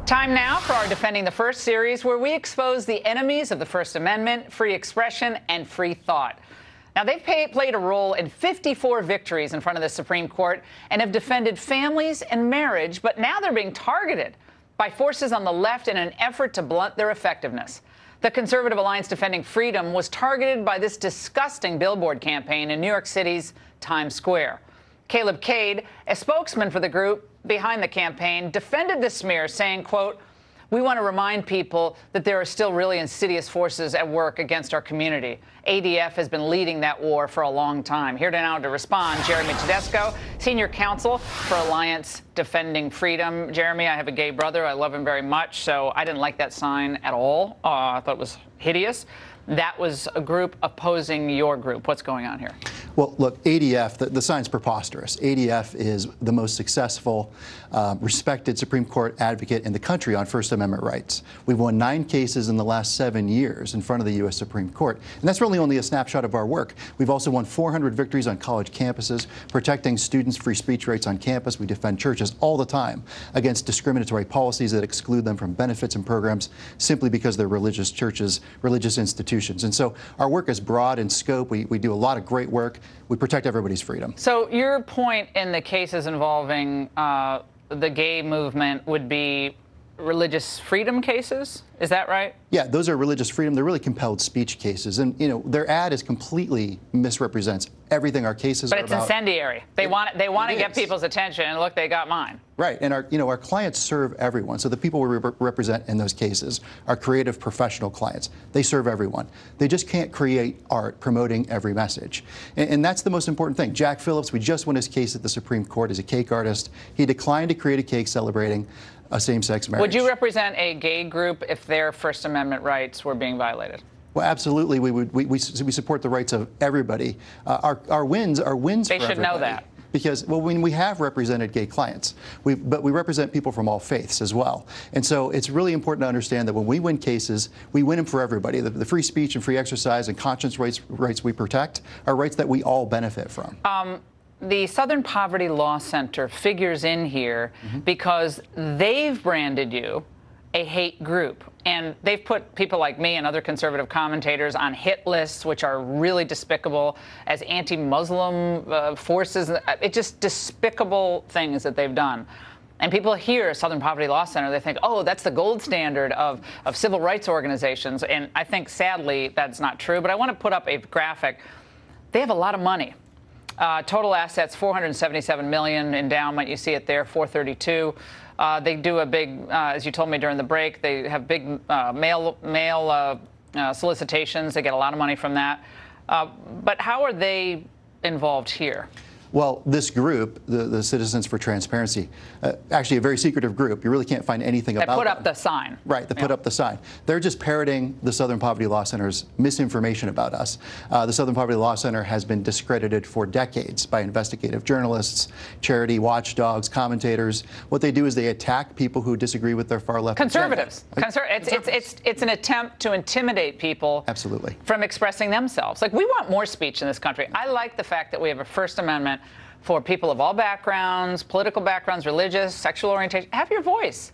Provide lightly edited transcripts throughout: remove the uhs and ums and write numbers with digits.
Time now for our Defending the First series, where we expose the enemies of the First Amendment, free expression, and free thought. Now, they've played a role in 54 victories in front of the Supreme Court and have defended families and marriage, but now they're being targeted by forces on the left in an effort to blunt their effectiveness. The Conservative Alliance Defending Freedom was targeted by this disgusting Billboard campaign in New York City's Times Square. Caleb Cade, a spokesman for the group behind the campaign, defended the smear, saying, quote, "We want to remind people that there are still really insidious forces at work against our community. ADF has been leading that war for a long time." Here now to respond, Jeremy Tedesco, Senior Counsel for Alliance Defending Freedom. Jeremy, I have a gay brother. I love him very much, so I didn't like that sign at all. I thought it was hideous. That was a group opposing your group. What's going on here? Well, look, ADF, the sign's preposterous. ADF is the most successful, respected Supreme Court advocate in the country on First Amendment rights. We've won 9 cases in the last 7 years in front of the U.S. Supreme Court. And that's really only a snapshot of our work. We've also won 400 victories on college campuses, protecting students' free speech rights on campus. We defend churches all the time against discriminatory policies that exclude them from benefits and programs simply because they're religious churches, religious institutions. And so our work is broad in scope. We do a lot of great work. We protect everybody's freedom. So your point in the cases involving the gay movement would be religious freedom cases? Is that right? Yeah, those are religious freedom. They're really compelled speech cases. And, you know, their ad is completely misrepresents everything our cases are about. But it's incendiary. They want to get people's attention, and look, they got mine. Right. And our clients serve everyone. So the people we represent in those cases are creative professional clients. They serve everyone. They just can't create art promoting every message. And that's the most important thing. Jack Phillips, we just won his case at the Supreme Court as a cake artist. He declined to create a cake celebrating a same-sex marriage. Would you represent a gay group if their First Amendment rights were being violated? Well, absolutely. We support the rights of everybody. Our wins are wins for everybody. They should know that. Because, well, when we have represented gay clients, but we represent people from all faiths as well. And so it's really important to understand that when we win cases, we win them for everybody. The free speech and free exercise and conscience rights we protect are rights that we all benefit from. The Southern Poverty Law Center figures in here because they've branded you a hate group. And they've put people like me and other conservative commentators on hit lists, which are really despicable, as anti-Muslim forces. It's just despicable things that they've done. And people hear Southern Poverty Law Center, they think, oh, that's the gold standard of civil rights organizations. And I think, sadly, that's not true. But I want to put up a graphic. They have a lot of money. Total assets, $477 million. Endowment, you see it there, $432. They do a big, as you told me during the break, they have big mail solicitations. They get a lot of money from that. But how are they involved here? Well, this group, the Citizens for Transparency, actually a very secretive group. You really can't find anything about them. They put up the sign. Right, they put up the sign. They're just parroting the Southern Poverty Law Center's misinformation about us. The Southern Poverty Law Center has been discredited for decades by investigative journalists, charity watchdogs, commentators. What they do is they attack people who disagree with their far left conservatives. It's an attempt to intimidate people. Absolutely. From expressing themselves. Like, we want more speech in this country. I like the fact that we have a First Amendment for people of all backgrounds, political backgrounds, religious, sexual orientation. Have your voice.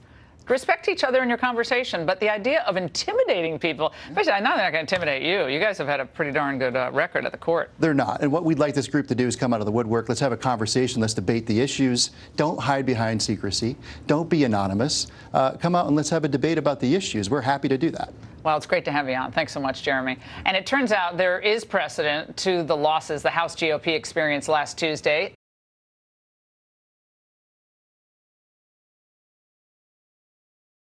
Respect each other in your conversation. But the idea of intimidating people, especially, I know they're not going to intimidate you. You guys have had a pretty darn good record at the court. They're not. And what we'd like this group to do is come out of the woodwork. Let's have a conversation. Let's debate the issues. Don't hide behind secrecy. Don't be anonymous. Come out and let's have a debate about the issues. We're happy to do that. Well, it's great to have you on. Thanks so much, Jeremy. And it turns out there is precedent to the losses the House GOP experienced last Tuesday.